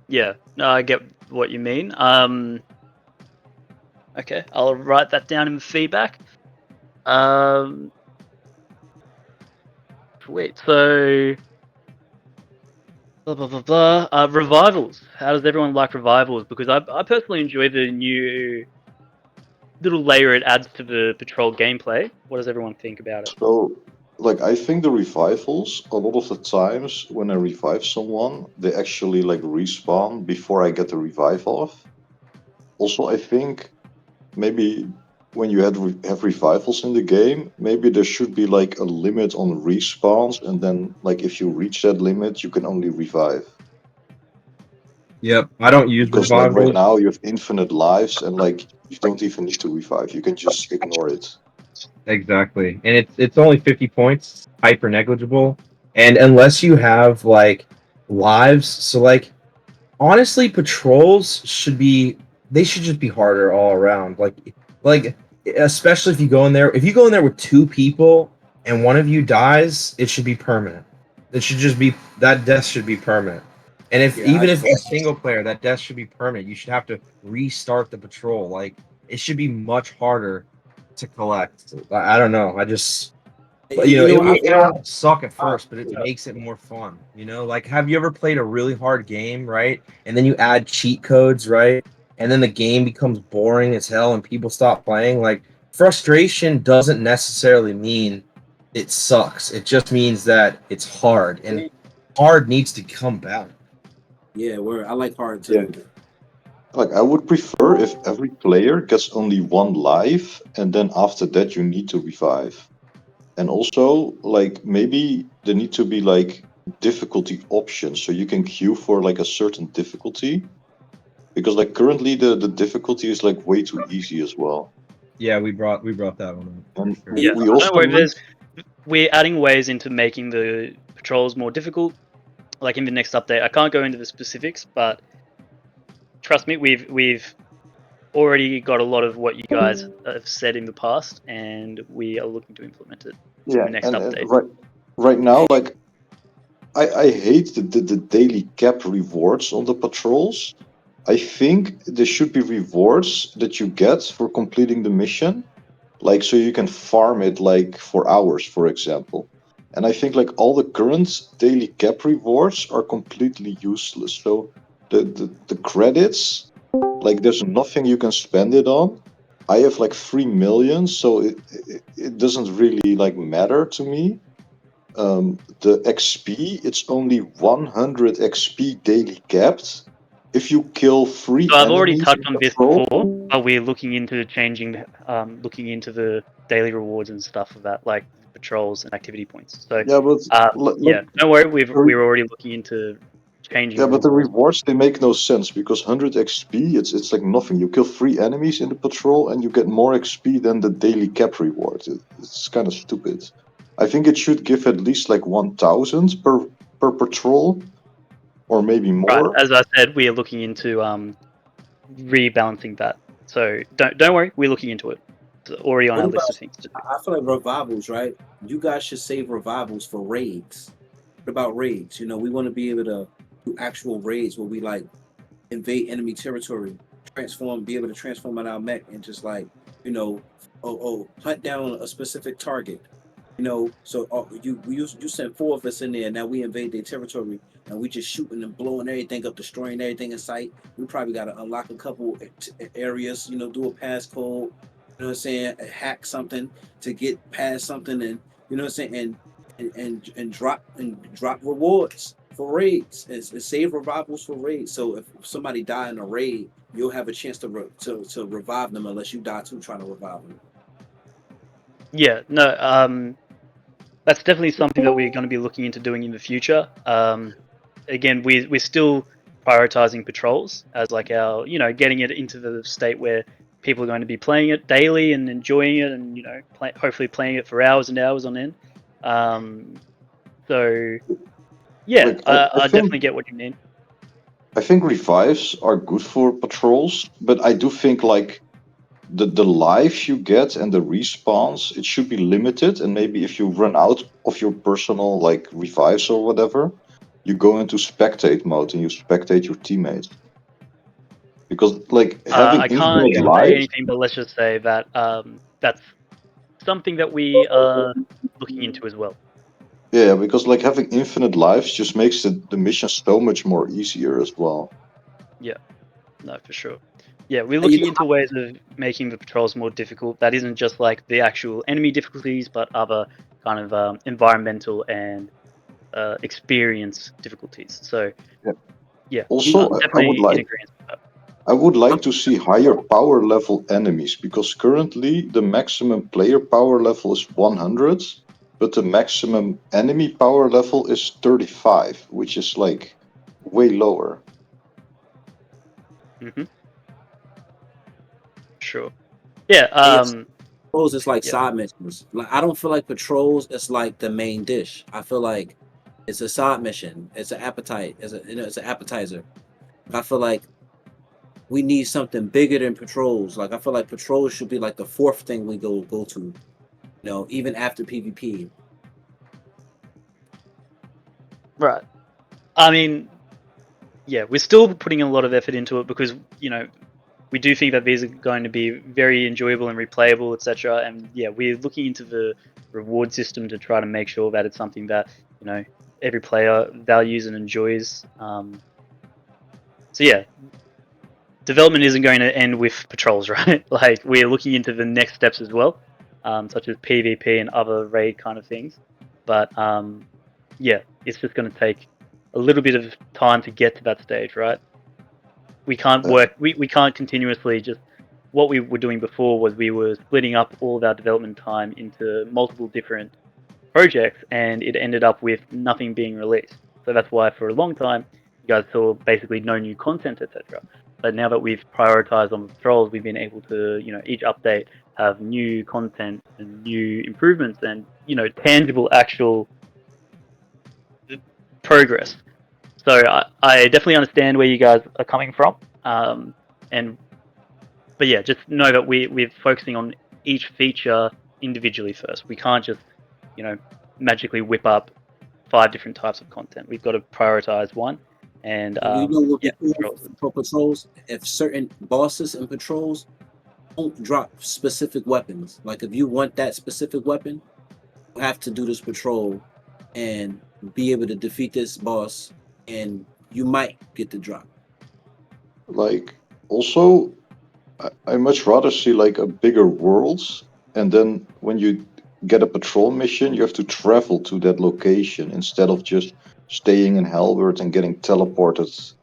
Yeah, no, I get what you mean. Okay, I'll write that down in the feedback. Wait, so blah blah blah blah. Revivals. How does everyone like revivals? Because I personally enjoy the new little layer it adds to the patrol gameplay. What does everyone think about it? So like I think the revivals, a lot of the times when I revive someone, they actually like respawn before I get the revive off. Also, I think maybe when you have revivals in the game, maybe there should be like a limit on respawns, and then like if you reach that limit, you can only revive. Yep, I don't use Because like right revivals. now you have infinite lives, and like you don't even need to revive. You can just ignore it. Exactly, and it's only 50 points, hyper negligible, and unless you have like lives, so like honestly, patrols they should just be harder all around. Like especially if you go in there with two people and one of you dies, it should be permanent. It should just be that death should be permanent. And even if a single player, that death should be permanent. You should have to restart the patrol. Like it should be much harder to collect. I don't know. I just it'll suck at first, but it makes it more fun. Like have you ever played a really hard game, right? And then you add cheat codes, right? And then the game becomes boring as hell and people stop playing. Like frustration doesn't necessarily mean it sucks. It just means that it's hard, and hard needs to come back. Yeah, I like hard Yeah. too. Like I would prefer if every player gets only one life, and then after that you need to revive. And also, like maybe there need to be like difficulty options, so you can queue for like a certain difficulty. Because like currently the difficulty is like way too easy as well. Yeah, we brought that one up And for sure. Yeah, we don't also worry. need We're adding ways into making the patrols more difficult. Like in the next update, I can't go into the specifics, but trust me, we've already got a lot of what you guys have said in the past, and we are looking to implement it in yeah, the next and update. right now like I hate the daily cap rewards on the patrols. I think there should be rewards that you get for completing the mission, like so you can farm it like for hours, for example. And I think like all the current daily cap rewards are completely useless. So the credits, like there's nothing you can spend it on. I have like 3 million, so it doesn't really like matter to me. The XP, it's only 100 XP daily capped. If you kill three So I've already enemies touched in on this patrol, before, but we're looking into looking into the daily rewards and stuff of that, like patrols and activity points. So, yeah, but yeah, don't worry, the- we're already looking into changing yeah, the but the rewards. rewards they make no sense because 100 XP, it's like nothing. You kill three enemies in the patrol and you get more XP than the daily cap reward. It's kind of stupid. I think it should give at least like 1,000 per patrol, or maybe Right, more. as I said, we are looking into rebalancing that. So don't worry, we're looking into it. It's already on What our about? list of things to do. I feel like revivals, right? You guys should save revivals for raids. What about raids? We want to be able to do actual raids where we like invade enemy territory, be able to transform out our mech and just like, hunt down a specific target. So you sent four of us in there. Now we invade their territory and we just shooting and blowing everything up, destroying everything in sight. We probably got to unlock a couple areas. Do a passcode. You know what I'm saying? Hack something to get past something, and you know what I'm saying, and drop rewards for raids. It's save revivals for raids. So if somebody die in a raid, you'll have a chance to revive them unless you die too trying to revive them. Yeah, no, that's definitely something that we're going to be looking into doing in the future. Again, we're still prioritizing patrols as like our, getting it into the state where people are going to be playing it daily and enjoying it, and hopefully playing it for hours and hours on end. So yeah, Like I definitely get what you mean. I think revives are good for patrols, but I do think like the lives you get and the respawns, it should be limited, and maybe if you run out of your personal like revives or whatever, you go into spectate mode and you spectate your teammates. Because like having I can't infinite say lives, anything, but let's just say that that's something that we are looking into as well. yeah, because like having infinite lives just makes the mission so much more easier as well. Yeah, no, for sure. Yeah, we're And you looking know, into ways of making the patrols more difficult. That isn't just like the actual enemy difficulties, but other kind of environmental and experience difficulties. So Yeah. yeah, Also, I would definitely in like agreement with that. I would I'm like to see higher power level enemies because currently the maximum player power level is 100, but the maximum enemy power level is 35, which is like way lower. Hmm. Sure. Yeah. yes, patrols is like Yeah. side missions. Like I don't feel like patrols is like the main dish. I feel like it's a side mission. It's an appetite. It's an appetizer. I feel like we need something bigger than patrols. Like I feel like patrols should be like the fourth thing we go to. Even after PvP. Right. I mean, yeah, we're still putting a lot of effort into it because we do think that these are going to be very enjoyable and replayable, etc. And yeah, we're looking into the reward system to try to make sure that it's something that every player values and enjoys. So yeah, development isn't going to end with patrols, right? Like we're looking into the next steps as well, such as PvP and other raid kind of things. But yeah, it's just going to take a little bit of time to get to that stage, right? We can't Uh, work. We can't continuously just. What we were doing before was we were splitting up all of our development time into multiple different projects, and it ended up with nothing being released. So that's why for a long time you guys saw basically no new content, etc. But now that we've prioritized on the patrols, we've been able to, each update have new content and new improvements and tangible actual progress. So I definitely understand where you guys are coming from, and but yeah, just know that we're focusing on each feature individually first. We can't just magically whip up 5 different types of content. We've got to prioritize one, and You know what yeah, be cool patrols. for patrols? If certain bosses and patrols don't drop specific weapons. Like if you want that specific weapon, you have to do this patrol and be able to defeat this boss, and you might get the drop. like also, I much rather see like a bigger world, and then when you get a patrol mission, you have to travel to that location instead of just staying in Halbert and getting teleported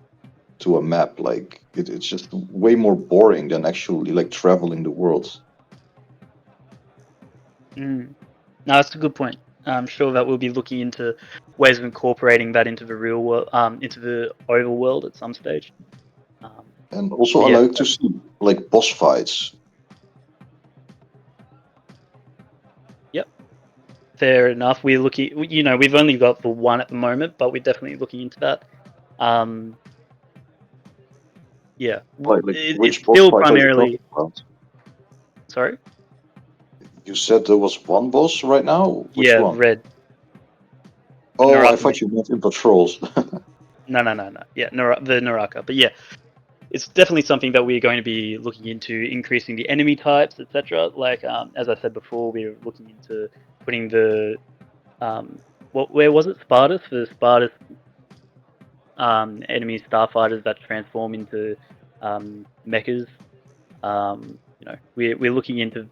to a map. Like it's just way more boring than actually like traveling the world. No, that's a good point. I'm sure that we'll be looking into ways of incorporating that into the real world, into the overworld at some stage. And also, But I yeah, like to see like boss fights. yep, fair enough. We're looking, we've only got the one at the moment, but we're definitely looking into that. Yeah, Like it's which boss still fight are you talking primarily. about? Sorry. You said there was one boss right now. Which Yeah, one? red. The Oh, I Naraka thought you mission. meant in patrols. No, no, no, no. Yeah, the Naraka. But yeah, it's definitely something that we're going to be looking into increasing the enemy types, etc. Like as I said before, we're looking into putting the where was it, Spartus, for the Spartus enemy starfighters that transform into mechas. We're looking into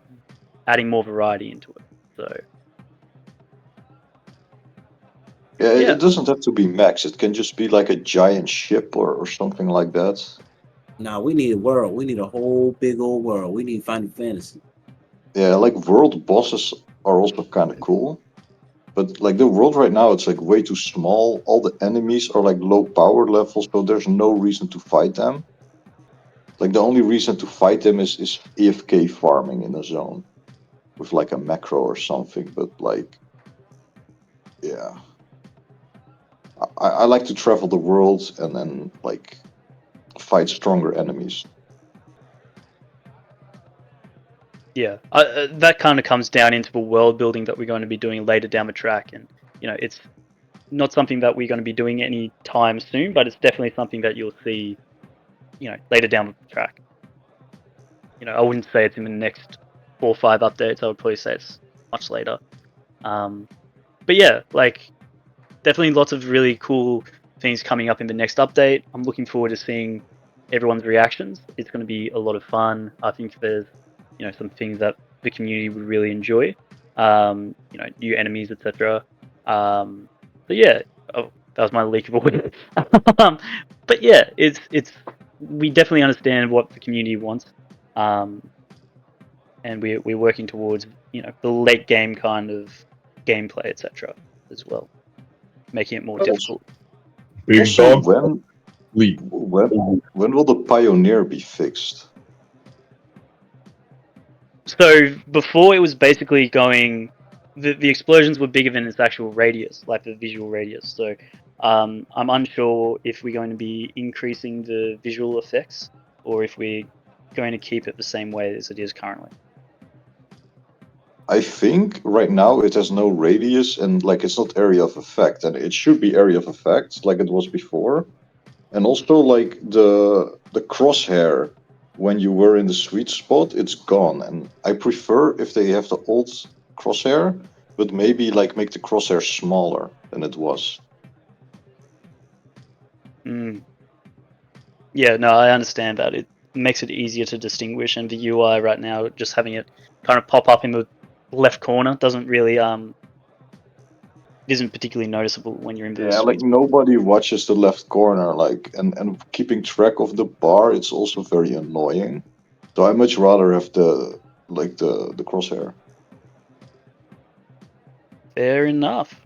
adding more variety into it. So Yeah, Yeah. it doesn't have to be mechs. It can just be like a giant ship or something like that. Nah, we need a world. We need a whole big old world. We need Final Fantasy. Yeah, like world bosses are also kind of cool. But like the world right now, it's like way too small. All the enemies are like low power levels, so there's no reason to fight them. Like the only reason to fight them is AFK farming in a zone with like a macro or something. But like, yeah, I like to travel the world and then like fight stronger enemies. Yeah, that kind of comes down into the world building that we're going to be doing later down the track, and it's not something that we're going to be doing any time soon, but it's definitely something that you'll see, later down the track. I wouldn't say it's in the next 4 or 5 updates. I would probably say it's much later. But yeah, like definitely lots of really cool things coming up in the next update. I'm looking forward to seeing everyone's reactions. It's going to be a lot of fun. I think there's some things that the community would really enjoy. New enemies, etc. So yeah, that was my leak of a week. But yeah, it's we definitely understand what the community wants, and we're working towards the late game kind of gameplay, etc. as well, making it more difficult. Big Also, dog leap. when will the Pioneer be fixed? So before it was basically going, the explosions were bigger than its actual radius, like the visual radius. So I'm unsure if we're going to be increasing the visual effects or if we're going to keep it the same way as it is currently. I think right now it has no radius and like it's not area of effect, and it should be area of effect like it was before. And also like the crosshair when you were in the sweet spot, it's gone. And I prefer if they have the old crosshair, but maybe like make the crosshair smaller than it was. Yeah, no, I understand that. It makes it easier to distinguish, and the UI right now, just having it kind of pop up in the left corner doesn't really isn't particularly noticeable when you're in the Yeah, like sweet spot. nobody watches the left corner, like and keeping track of the bar, it's also very annoying. So I much rather have the crosshair. Fair enough.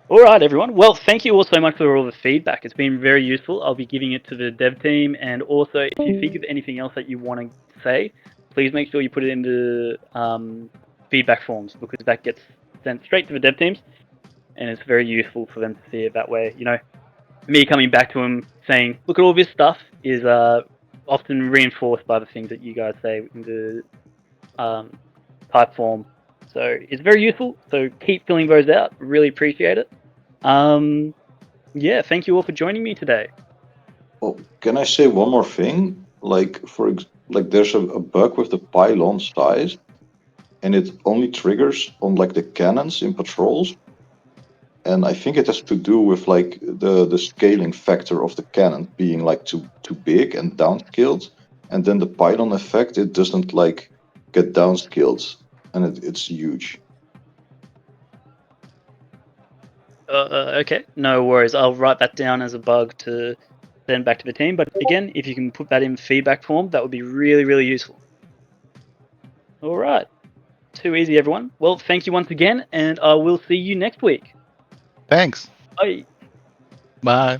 All right, everyone. Well, thank you all so much for all the feedback. It's been very useful. I'll be giving it to the dev team, and also if you think of anything else that you want to say, please make sure you put it in the feedback forms, because that gets sent straight to the dev teams, and it's very useful for them to see it that way. Me coming back to them saying, "Look at all this stuff," is often reinforced by the things that you guys say in the type form. So it's very useful. So keep filling those out. Really appreciate it. Yeah, thank you all for joining me today. Oh, can I say one more thing? Like like there's a bug with the pylon size, and it only triggers on like the cannons in patrols. And I think it has to do with like the scaling factor of the cannon being like too big and downscaled, and then the pylon effect, it doesn't like get downscaled, and it's huge. Okay, no worries. I'll write that down as a bug to send back to the team. But again, if you can put that in feedback form, that would be really, really useful. All right. Too easy, everyone. Well, thank you once again, and I will see you next week. Thanks. Bye. Bye.